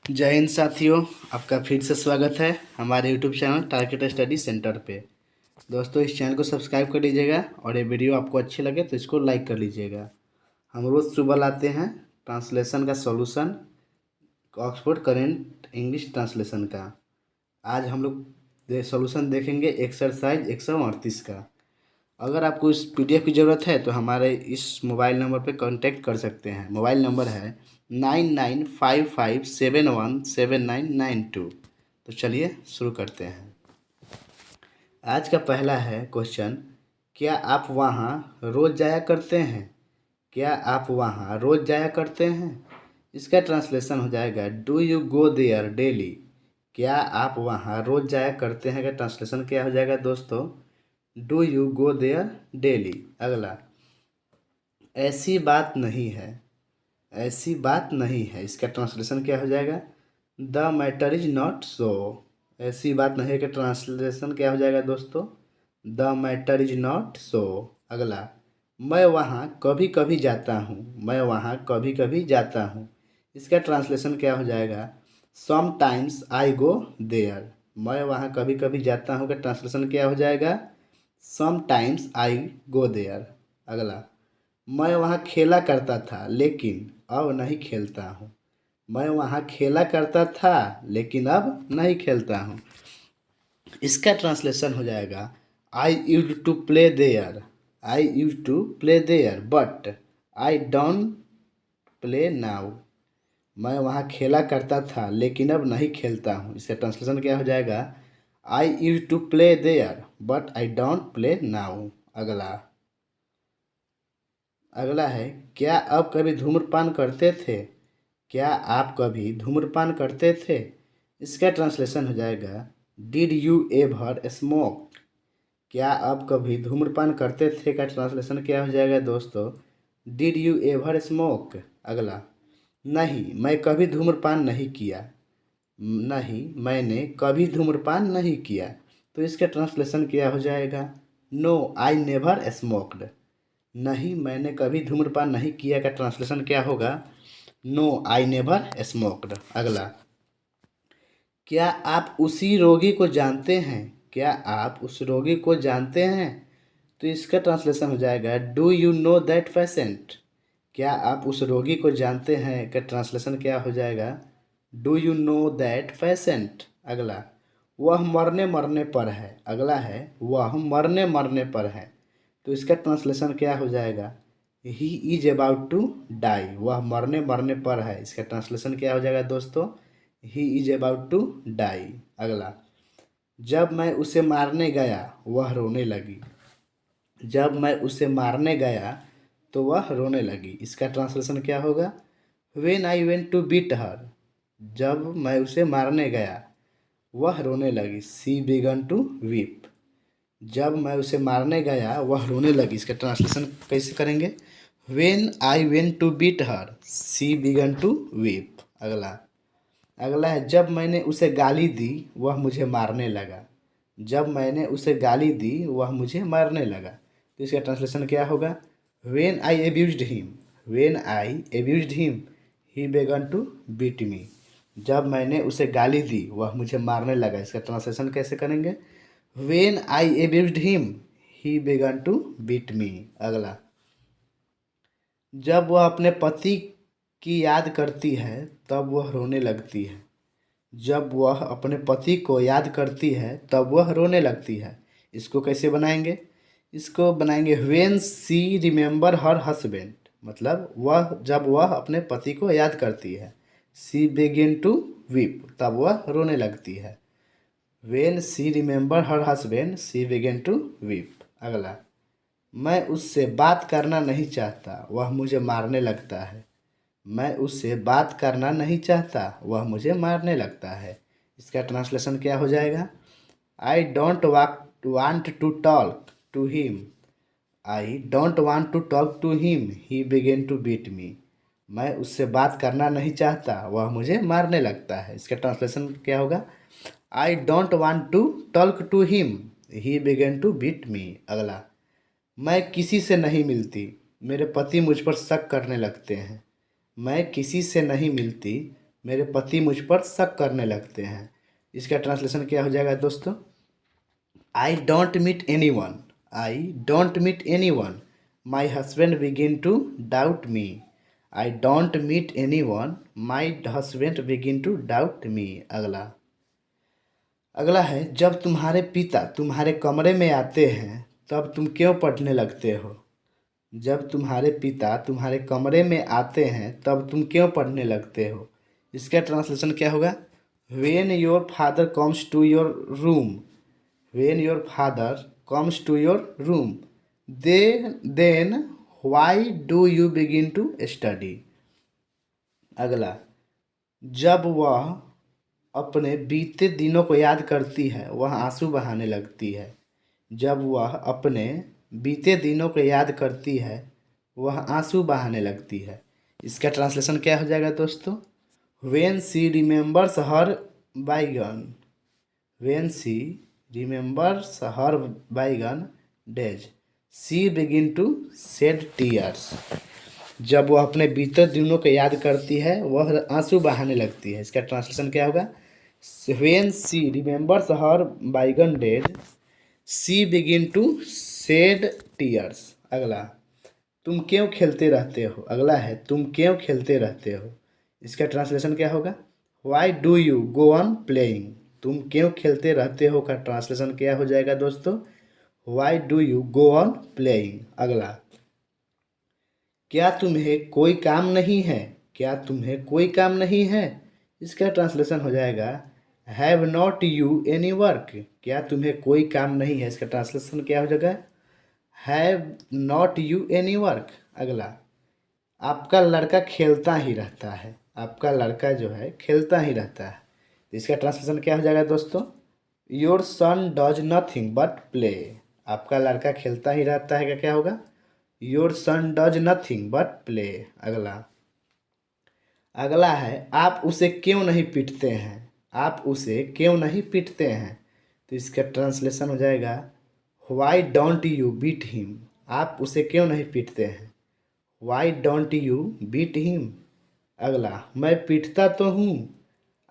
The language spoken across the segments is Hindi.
जय हिंद साथियों, आपका फिर से स्वागत है हमारे YouTube channel target study centre पे। दोस्तों, इस चैनल को सब्सक्राइब कर लीजिएगा और ये वीडियो आपको अच्छी लगे तो इसको लाइक कर लीजिएगा। हम रोज़ सुबह लाते हैं ट्रांसलेशन का solution, Oxford current English translation का। आज हम लोग सॉल्यूशन देखेंगे एक्सरसाइज 138 का। अगर आपको इस पीडीएफ की ज़रूरत है तो हमारे इस मोबाइल नंबर पर कांटेक्ट कर सकते हैं। मोबाइल नंबर है 9955717992। तो चलिए शुरू करते हैं। आज का पहला है क्वेश्चन, क्या आप वहाँ रोज़ जाया करते हैं? क्या आप वहाँ रोज़ जाया करते हैं? इसका ट्रांसलेशन हो जाएगा do you go their daily. क्या आप वहाँ रोज़ जाया करते हैं का ट्रांसलेशन क्या हो जाएगा दोस्तों? Do you go their daily. अगला, ऐसी बात नहीं है। ऐसी बात नहीं है, इसका ट्रांसलेशन क्या हो जाएगा? The matter is not so. ऐसी बात नहीं है का ट्रांसलेशन क्या हो जाएगा दोस्तों? The matter is not so. अगला, मैं वहाँ कभी कभी जाता हूँ। मैं वहाँ कभी कभी जाता हूँ, इसका ट्रांसलेशन क्या हो जाएगा? Sometimes I go there. मैं वहाँ कभी कभी जाता हूँ का ट्रांसलेशन क्या हो जाएगा? Sometimes I go there. अगला, मैं वहाँ खेला करता था लेकिन अब नहीं खेलता हूँ। मैं वहाँ खेला करता था लेकिन अब नहीं खेलता हूँ, इसका ट्रांसलेशन हो जाएगा I use to play there. I use to play there but I don't play now. मैं वहाँ खेला करता था लेकिन अब नहीं खेलता हूँ, इसका ट्रांसलेशन क्या हो जाएगा? I use to play there but I don't play now. अगला अगला है, क्या आप कभी धूम्रपान करते थे? क्या आप कभी धूम्रपान करते थे? इसका ट्रांसलेशन हो जाएगा डिड यू एवर स्मोक। क्या आप कभी धूम्रपान करते थे का ट्रांसलेशन क्या हो जाएगा दोस्तों? Did you ever smoke. अगला, नहीं मैं कभी धूम्रपान नहीं किया। नहीं मैंने कभी धूम्रपान नहीं किया, तो इसका ट्रांसलेशन क्या हो जाएगा? No I never smoked. नहीं मैंने कभी धूम्रपान नहीं किया का ट्रांसलेशन क्या होगा? No I never smoked. अगला, क्या आप उसी रोगी को जानते हैं? क्या आप उस रोगी को जानते हैं? तो इसका ट्रांसलेशन हो जाएगा do you know that patient. क्या आप उस रोगी को जानते हैं का ट्रांसलेशन क्या हो जाएगा? Do you know that patient. अगला, वह मरने मरने पर है। अगला है वह मरने मरने पर है, तो इसका ट्रांसलेशन क्या हो जाएगा? He is about to die. वह मरने मरने पर है, इसका ट्रांसलेशन क्या हो जाएगा दोस्तों? He is about to die. अगला, जब मैं उसे मारने गया वह रोने लगी। जब मैं उसे मारने गया तो वह रोने लगी, इसका ट्रांसलेशन क्या होगा? When I went to beat her. जब मैं उसे मारने गया वह रोने लगी, सी बिगन टू वीप। जब मैं उसे मारने गया वह रोने लगी, इसका ट्रांसलेशन कैसे करेंगे? When I went to beat her she began to weep. अगला अगला है, जब मैंने उसे गाली दी वह मुझे मारने लगा। जब मैंने उसे गाली दी वह मुझे मारने लगा, तो इसका ट्रांसलेशन क्या होगा? When I abused him. When I abused him he began to beat मी। जब मैंने उसे गाली दी वह मुझे मारने लगा, इसका ट्रांसलेशन कैसे करेंगे? When I abused him he began to beat me. अगला, जब वह अपने पति की याद करती है तब वह रोने लगती है। जब वह अपने पति को याद करती है तब वह रोने लगती है, इसको कैसे बनाएंगे? इसको बनाएंगे when she remember her husband. मतलब जब वह अपने पति को याद करती है, सी बिगिन टू वीप, तब वह रोने लगती है। When she remember her husband she begin to weep. अगला, मैं उससे बात करना नहीं चाहता वह मुझे मारने लगता है। मैं उससे बात करना नहीं चाहता वह मुझे मारने लगता है, इसका ट्रांसलेशन क्या हो जाएगा? I don't want to talk to him. I don't want to talk to him he began to beat me. मैं उससे बात करना नहीं चाहता वह मुझे मारने लगता है, इसका ट्रांसलेशन क्या होगा? I don't want to talk to him he began to beat me. अगला, मैं किसी से नहीं मिलती, मेरे पति मुझ पर शक करने लगते हैं। मैं किसी से नहीं मिलती, मेरे पति मुझ पर शक करने लगते हैं। इसका ट्रांसलेशन क्या हो जाएगा दोस्तों? I don't meet anyone, I don't meet anyone, my husband begin to doubt me. I don't meet anyone, my husband begin to doubt me. अगला अगला है, जब तुम्हारे पिता तुम्हारे कमरे में आते हैं तब तुम क्यों पढ़ने लगते हो? जब तुम्हारे पिता तुम्हारे कमरे में आते हैं तब तुम क्यों पढ़ने लगते हो? इसका ट्रांसलेशन क्या होगा? When your father comes to your room, when your father comes to your room they then why do you begin to study. अगला, जब वह अपने बीते दिनों को याद करती है वह आंसू बहाने लगती है। जब वह अपने बीते दिनों को याद करती है वह आंसू बहाने लगती है। इसका ट्रांसलेशन क्या हो जाएगा दोस्तों? When she remembers her bygone, when she remembers her bygone days she begin to shed tears. जब वह अपने बीते दिनों को याद करती है वह आंसू बहाने लगती है। इसका ट्रांसलेशन क्या होगा? When she remembers her bygone days she begin to shed tears. अगला, तुम क्यों खेलते रहते हो? अगला है, तुम क्यों खेलते रहते हो? इसका ट्रांसलेशन क्या होगा? Y do you go on playing. तुम क्यों खेलते रहते हो का ट्रांसलेशन क्या हो जाएगा दोस्तों? Y do you go on playing. अगला, क्या तुम्हें कोई काम नहीं है? क्या तुम्हें कोई काम नहीं है? इसका ट्रांसलेशन हो जाएगा have not you any work. क्या तुम्हें कोई काम नहीं है? इसका ट्रांसलेशन क्या हो जाएगा? Have not you any work. अगला, आपका लड़का खेलता ही रहता है, आपका लड़का जो है खेलता ही रहता है। तो इसका ट्रांसलेशन क्या हो जाएगा दोस्तों? Your son does nothing but play. आपका लड़का खेलता ही रहता है, क्या होगा? Your son does nothing but play. अगला अगला है, आप उसे क्यों नहीं पीटते हैं? आप उसे क्यों नहीं पीटते हैं? तो इसका ट्रांसलेशन हो जाएगा why don't you beat him. आप उसे क्यों नहीं पीटते हैं? Why don't you beat him. अगला, मैं पीटता तो हूँ,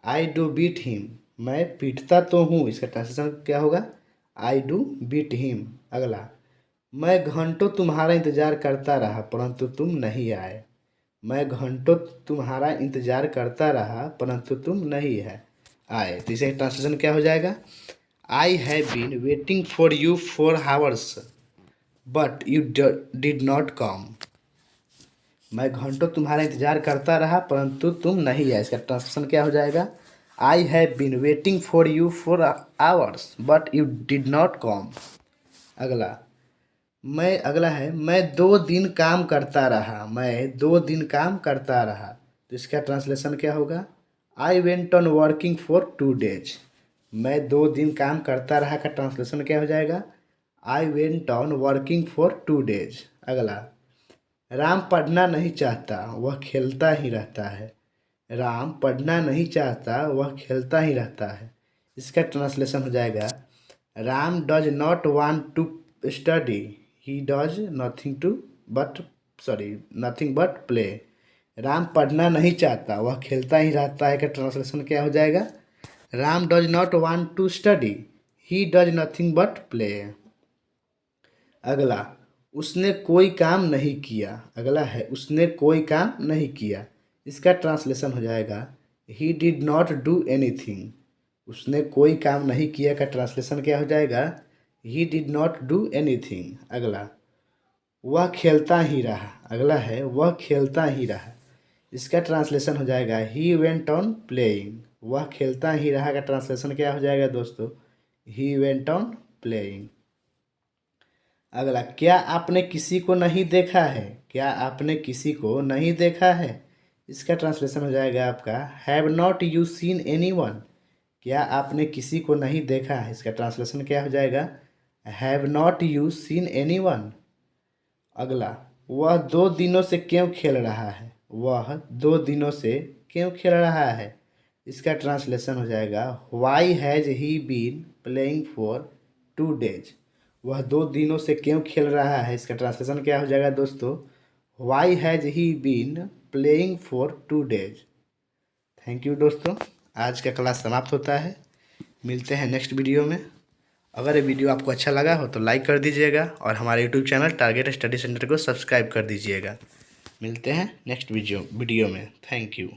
आई डू बीट हिम। मैं पीटता तो हूँ। इसका ट्रांसलेशन क्या होगा? I do beat him. अगला, मैं घंटों तुम्हारा इंतज़ार करता रहा परंतु तुम नहीं आए। मैं घंटों तुम्हारा इंतज़ार करता रहा परंतु तुम नहीं है आए। तो इसे ट्रांसलेशन क्या हो जाएगा? I have been waiting for you for hours but you did not come. मैं घंटों तुम्हारा इंतज़ार करता रहा परंतु तुम नहीं आए। इसका ट्रांसलेशन क्या हो जाएगा? I have been waiting for you for hours but you did not come. अगला है, मैं 2 दिन काम करता रहा, मैं 2 दिन काम करता रहा। तो इसका ट्रांसलेशन क्या होगा? I went on working for 2 days. मैं 2 दिन काम करता रहा का ट्रांसलेशन क्या हो जाएगा? I went on working for 2 days. अगला, राम पढ़ना नहीं चाहता वह खेलता ही रहता है। राम पढ़ना नहीं चाहता वह खेलता ही रहता है। इसका ट्रांसलेशन हो जाएगा Ram does not want to study, he does nothing but play. Ram पढ़ना नहीं चाहता वह खेलता ही रहता है का ट्रांसलेशन क्या हो जाएगा? Ram does not want to study, he does nothing but play. अगला, उसने कोई काम नहीं किया। अगला है, उसने कोई काम नहीं किया। इसका ट्रांसलेशन हो जाएगा he did not do anything. उसने कोई काम नहीं किया का ट्रांसलेशन क्या हो जाएगा? He did not do anything. अगला, वह खेलता ही रहा। अगला है, वह खेलता ही रहा। इसका ट्रांसलेशन हो जाएगा ही वेंट ऑन प्लेइंग। वह खेलता ही रहा का ट्रांसलेशन क्या हो जाएगा दोस्तों? He went on playing. अगला, क्या आपने किसी को नहीं देखा है? क्या आपने किसी को नहीं देखा है? इसका ट्रांसलेशन हो जाएगा आपका have not you seen any one. क्या आपने किसी को नहीं देखा है? इसका ट्रांसलेशन क्या हो जाएगा? Have not you seen any one. अगला, वह 2 दिनों से क्यों खेल रहा है? वह 2 दिनों से क्यों खेल रहा है? इसका ट्रांसलेशन हो जाएगा why has he been playing for 2 days. वह 2 दिनों से क्यों खेल रहा है? इसका ट्रांसलेशन क्या हो जाएगा दोस्तों? Why has he been playing for 2 days. Thank you दोस्तों, आज का क्लास समाप्त होता है। मिलते हैं नेक्स्ट वीडियो में। अगर ये वीडियो आपको अच्छा लगा हो तो लाइक कर दीजिएगा और हमारे YouTube channel target study centre को सब्सक्राइब कर दीजिएगा। मिलते हैं नेक्स्ट वीडियो में। Thank you.